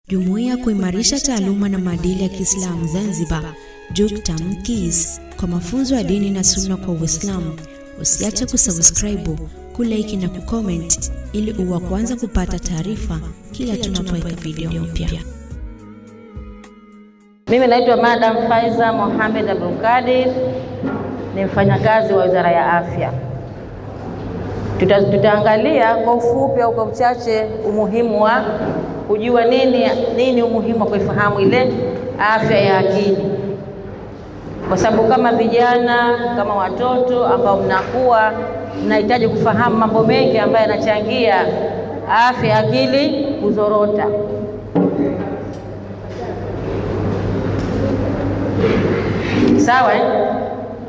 Jumuiya kuimarisha taaluma na maadili ya Kiislamu Zanzibar, JUKTAM KIS, kwa mafunzo ya dini na sunna kwa Uislamu. Usiache kusubscribe, kulike na kucomment ili uwe kwanza kupata taarifa kila tunapoweka video mpya. Mimi naitwa Madam Faiza Mohamed Abdul Qadir, ni mfanyakazi wa Wizara ya Afya. Tutaangalia kwa ufupi au kwa uchache umuhimu wa kujua nini umuhimu wa kuifahamu ile afya ya akili, kwa sababu kama vijana, kama watoto ambao mnakuwa mnahitaji kufahamu mambo mengi ambayo yanachangia afya ya akili kuzorota. Sawa?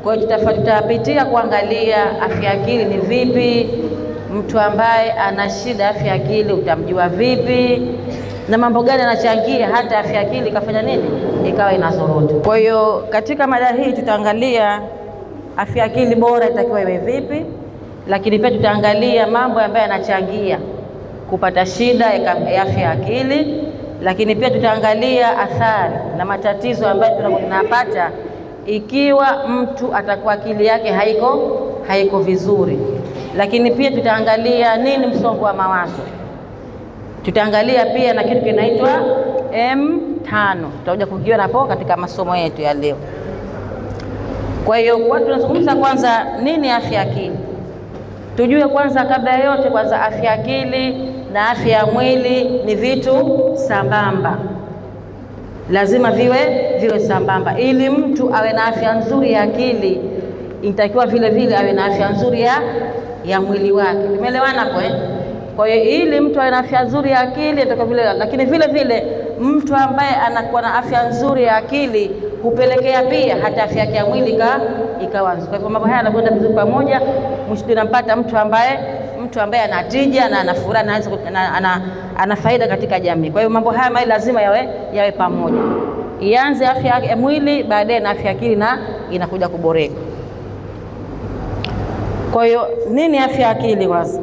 Kwa hiyo tutapitia kuangalia afya ya akili ni vipi, mtu ambaye ana shida afya ya akili utamjua vipi, na mambo gani yanachangia hata afya ya akili ikafanya nini, ikawa inazorota. Kwa hiyo katika mada hii tutaangalia afya ya akili bora itakiwa iwe vipi, lakini pia tutaangalia mambo ambayo yanachangia kupata shida ya afya ya akili, lakini pia tutaangalia athari na matatizo ambayo tunapata ikiwa mtu atakuwa akili yake haiko vizuri. Lakini pia tutaangalia nini msongo wa mawazo. Tutaangalia pia na kitu kinaitwa M5, tutakuja kukiona hapo katika masomo yetu ya leo. Kwa hiyo tunazungumza kwanza nini afya ya akili. Tujue kwanza, kabla ya yote, kwanza afya ya akili na afya ya mwili ni vitu sambamba, lazima viwe sambamba. Ili mtu awe na afya nzuri ya akili, inatakiwa vile vile awe na afya nzuri ya mwili wake. Tumeelewana hapo eh? Kwa hiyo ili mtu awe na afya nzuri ya akili atakuwa vile, lakini vile vile mtu ambaye anakuwa na afya nzuri ya akili hupelekea pia hata afya yake ya mwili ikawa nzuri. Kwa hivyo mambo haya yanakwenda vizuri pamoja, mwisho tunampata mtu ambaye ana tija na ana furaha na ana faida katika jamii. Kwa hiyo mambo haya mawili lazima yawe pamoja. Ianze afya ya mwili, baadaye na afya ya akili na inakuja kuboreka. Kwa hiyo nini afya ya akili kwanza?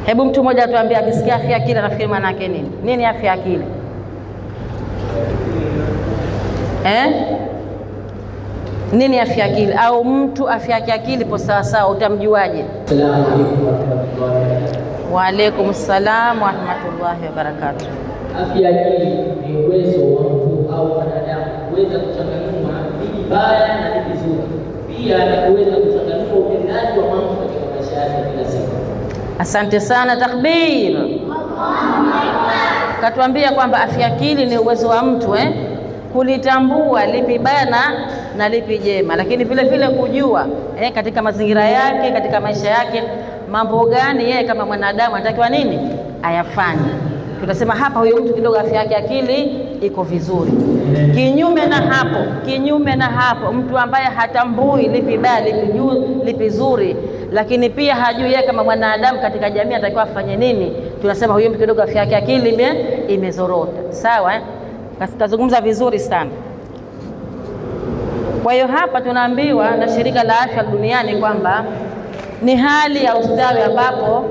Hebu mtu mmoja atuambie, akisikia afya ya akili anafikiri maana yake nini? Nini afya ya akili? Nini afya ya akili? Au mtu afya ya akili po sawa utamjuaje? Asalamu alaykum wa rahmatullahi wa barakatuh. Wa alaykum assalam wa rahmatullahi wa barakatuh. Afya ya akili ni uwezo wa mtu au wanadamu kuweza kuchanganua vitu baya na vitu vizuri, pia na kuweza kuchanganua utendaji wa mambo katika maisha yake kila siku. Asante sana, takbir. Katuambia kwamba afya ya akili ni uwezo wa mtu kulitambua lipi baya na lipi jema, lakini vile vile kujua katika mazingira yake, katika maisha yake, mambo gani yeye kama mwanadamu anatakiwa nini ayafanye. Tutasema hapa huyo mtu kidogo afya yake akili iko vizuri. Kinyume na hapo mtu ambaye hatambui lipi baya, lipi zuri, lakini pia hajui yeye kama mwanadamu katika jamii anatakiwa afanye nini, tunasema huyo mtu kidogo afya yake akili imezorota. Sawa Kazungumza vizuri sana. Kwa hiyo hapa tunaambiwa na Shirika la Afya Duniani kwamba ni hali ya ustawi ambapo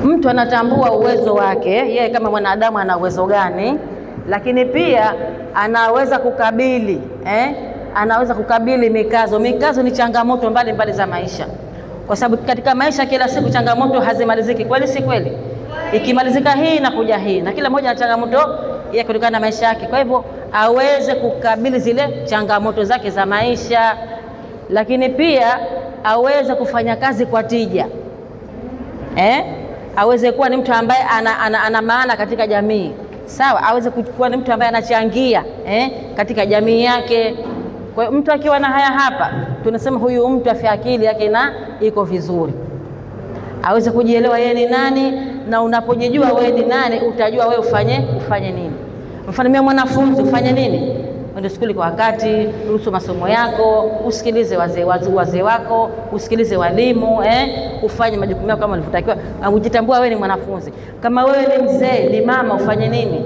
mtu anatambua uwezo wake, yeye kama mwanadamu ana uwezo gani, lakini pia anaweza kukabili mikazo. Mikazo ni changamoto mbalimbali za maisha, kwa sababu katika maisha kila siku changamoto hazimaliziki. Kweli si kweli? Ikimalizika hii na kuja hii, na kila mmoja na changamoto yake kutokana na maisha yake. Kwa hivyo aweze kukabili zile changamoto zake za maisha, lakini pia aweze kufanya kazi kwa tija. Aweze kuwa ni mtu ambaye ana maana katika jamii. Sawa, aweze kuwa ni mtu ambaye anachangia katika jamii yake. Kwa hiyo mtu akiwa na haya hapa, tunasema huyu mtu afya akili yake iko vizuri. Aweze kujielewa yeye ni nani, na unapojijua wewe ni nani utajua wewe ufanye nini. Mfano mimi mwanafunzi ufanye nini? Uende shule kwa wakati, ruhusu masomo yako, usikilize wazee wako, usikilize walimu, ufanye majukumu yako kama ulivyotakiwa. Ujitambua wewe ni mwanafunzi. Kama wewe ni mzee, ni mama, ufanye nini?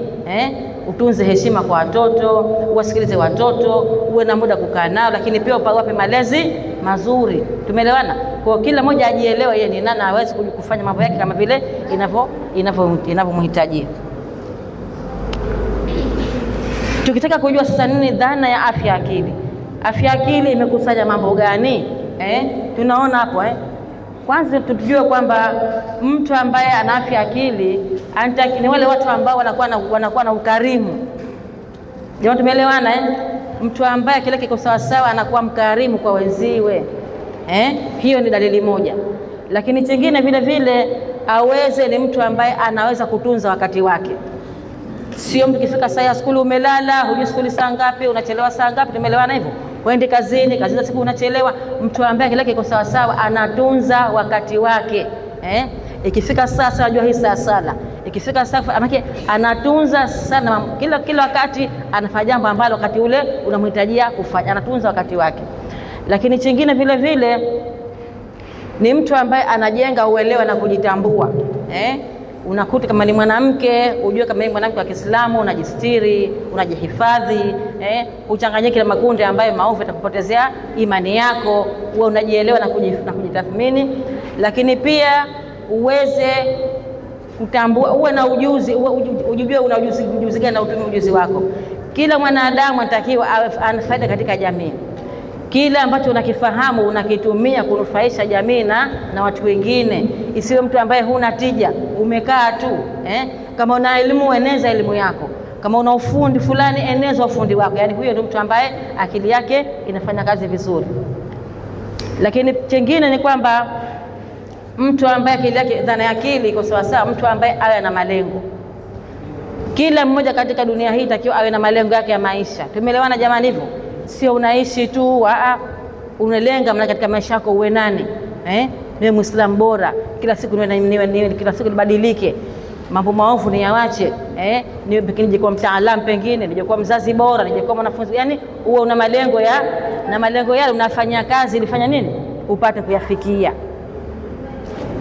Utunze heshima kwa watoto, uwasikilize watoto, uwe na muda kukaa nao, lakini pia uwape malezi mazuri. Tumeelewana? Kwa kila mmoja ajielewe yeye ni nani, hawezi kufanya mambo yake kama vile inavyomhitajia. Tukitaka kujua sasa nini dhana ya afya akili. Afya akili imekusanya mambo gani? Tunaona hapo Kwanza tujue kwamba mtu ambaye ana afya akili ni wale watu ambao wanakuwa na ukarimu. Ndio tumeelewana Mtu ambaye kile kiko sawa sawa anakuwa mkarimu kwa wenziwe. Hiyo ni dalili moja. Lakini kingine vile vile ni mtu ambaye anaweza kutunza wakati wake. Sio mtu kifika saa ya shule umelala, hujui shule saa ngapi, unachelewa saa ngapi, tumeelewana hivyo. Uende kazini za siku unachelewa. Mtu ambaye kile kiko sawa sawa anatunza wakati wake. Ikifika saa unajua hii saa sala. Ikifika saa anatunza sana kila wakati, anafanya jambo ambalo wakati ule unamhitajia kufanya, anatunza wakati wake. Lakini kingine vile vile ni mtu ambaye anajenga uelewa na kujitambua. Unakuta kama ni mwanamke, ujue kama ni mwanamke wa Kiislamu, unajistiri, unajihifadhi, uchanganyike na makundi ambayo maovu yatakupotezea imani yako, uwe unajielewa na kujitathmini. Lakini pia uweze kutambua, uwe na ujuzi, ujue una ujuzi gani na utumie ujuzi wako. Kila mwanadamu anatakiwa awe faida katika jamii. Kile ambacho unakifahamu unakitumia kunufaisha jamii na watu wengine. Isiwe mtu ambaye huna tija, umekaa tu. Kama una elimu, eneza elimu yako. Kama una ufundi fulani, eneza ufundi wako. Yaani huyo ndio mtu ambaye akili yake inafanya kazi vizuri. Lakini kingine ni kwamba mtu ambaye akili yake, dhana ya akili iko sawa sawa, mtu ambaye awe na malengo. Kila mmoja katika dunia hii takiwa awe na malengo yake ya maisha. Tumeelewana jamani hivyo? Sio unaishi tu, unalenga katika maisha yako uwe nani? Niwe Muislamu bora, kila siku niwe kila siku nibadilike. Mambo maovu niawache, niwe pengine nije kuwa mtaalamu, pengine nije kuwa mzazi bora, nije kuwa mwanafunzi. Yaani uwe una malengo na malengo yale unafanya kazi ilifanya nini? Upate kuyafikia.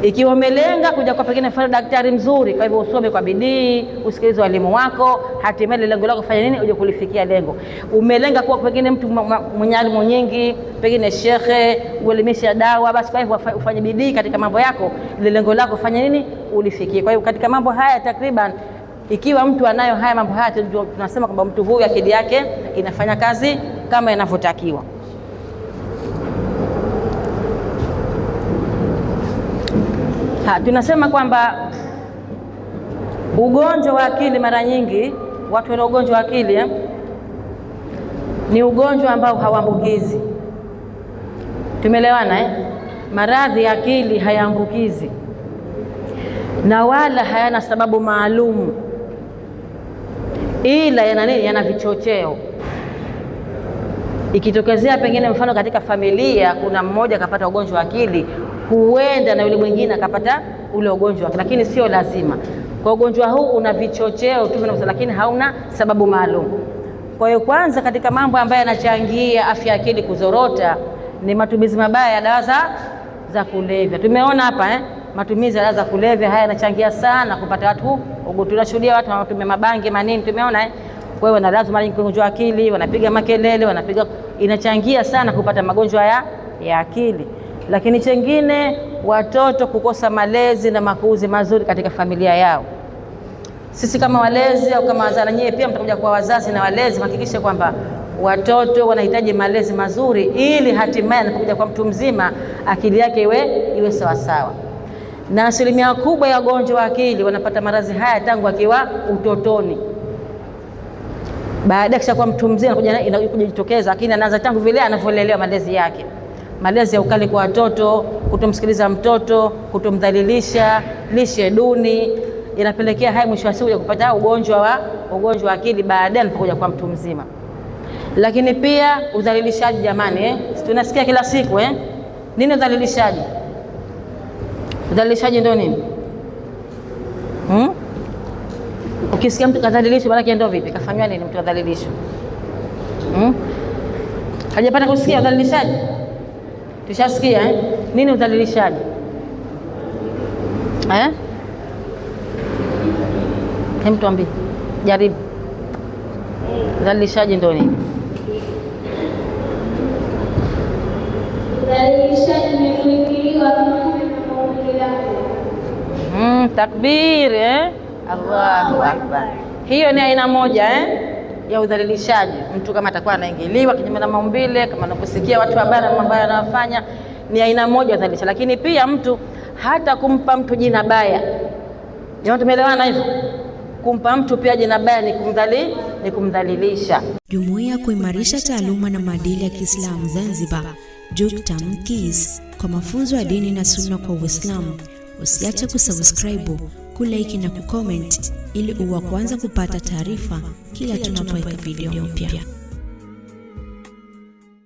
Ikiwa umelenga kuja kwa pengine mfano daktari mzuri, kwa hivyo usome kwa bidii, usikilize walimu wako, hatimaye lengo lako fanya nini? Uje kulifikia lengo. Umelenga kuwa pengine mtu mwenye elimu nyingi, pengine shekhe, uelimisha dawa, basi kwa hivyo ufanye bidii katika mambo yako, ile lengo lako fanya nini? Ulifikie. Kwa hivyo katika mambo haya takriban, ikiwa mtu anayo haya mambo haya, tunasema kwamba mtu huyu akili yake inafanya kazi kama inavyotakiwa. Tunasema kwamba ugonjwa wa akili, mara nyingi watu wana ugonjwa wa akili ni ugonjwa ambao hauambukizi. Tumeelewana Maradhi ya akili hayaambukizi na wala hayana sababu maalum, ila yana vichocheo. Ikitokezea pengine mfano katika familia kuna mmoja akapata ugonjwa wa akili, huenda na yule mwingine akapata ule ugonjwa, lakini sio lazima. Kwa ugonjwa huu una vichocheo tu, lakini hauna sababu maalum. Kwa hiyo kwanza katika mambo ambayo yanachangia afya ya akili kuzorota ni matumizi mabaya ya dawa za kulevya. Tumeona hapa matumizi ya dawa za kulevya haya yanachangia sana kupata watu. Tunashuhudia watu wanatumia mabangi manini, tumeona kwa hiyo na lazima mara ugonjwa wa akili, wanapiga makelele, inachangia sana kupata magonjwa ya akili. Lakini chengine, watoto kukosa malezi na makuzi mazuri katika familia yao. Sisi kama walezi au kama wazazi, nyie pia mtakuja kwa wazazi na walezi, hakikisha kwamba watoto wanahitaji malezi mazuri ili hatimaye anapokuja kwa mtu mzima akili yake iwe sawa sawa. Na asilimia kubwa ya wagonjwa wa akili wanapata maradhi haya tangu akiwa utotoni. Baada ya kuwa mtu mzima inakuja kujitokeza, lakini anaanza tangu vile anavyolelewa malezi yake. Malezi ya ukali kwa watoto, kutomsikiliza mtoto, kutomdhalilisha, lishe duni, inapelekea hai mwisho wa siku ya kupata ugonjwa wa akili baadaye anapokuja kwa mtu mzima. Lakini pia udhalilishaji jamani, tunasikia kila siku nini udhalilishaji? Udhalilishaji ndio nini? Ukisikia mtu kadhalilishwa maana yake ndio vipi? Kafanywa nini mtu kadhalilishwa? Hajapata kusikia udhalilishaji? Tushasikia nini udhalilishaji? Hem, tuambie. Jaribu. Udhalilishaji ndio nini? udhalilishaji umekuingiliwa kinyume na maumbile yake. Takbir, Allahu Akbar. Hiyo ni aina moja ya udhalilishaji. Mtu kama atakuwa anaingiliwa kinyume na maumbile, kama anaposikia watu habari mambo yanayofanya, ni aina moja ya udhalilishaji. Lakini pia mtu hata kumpa mtu jina baya. Jamani, tumeelewana hivyo? Kumpa mtu pia jina baya ni kumdhalilisha. Jumuiya kuimarisha taaluma na maadili ya Kiislamu Zanzibar, JUCTAM KIS, kwa mafunzo ya dini na sunna kwa Uislamu. Usiache kusubscribe, kulike na kucomment ili uwe kwanza kupata taarifa kila tunapoweka video mpya.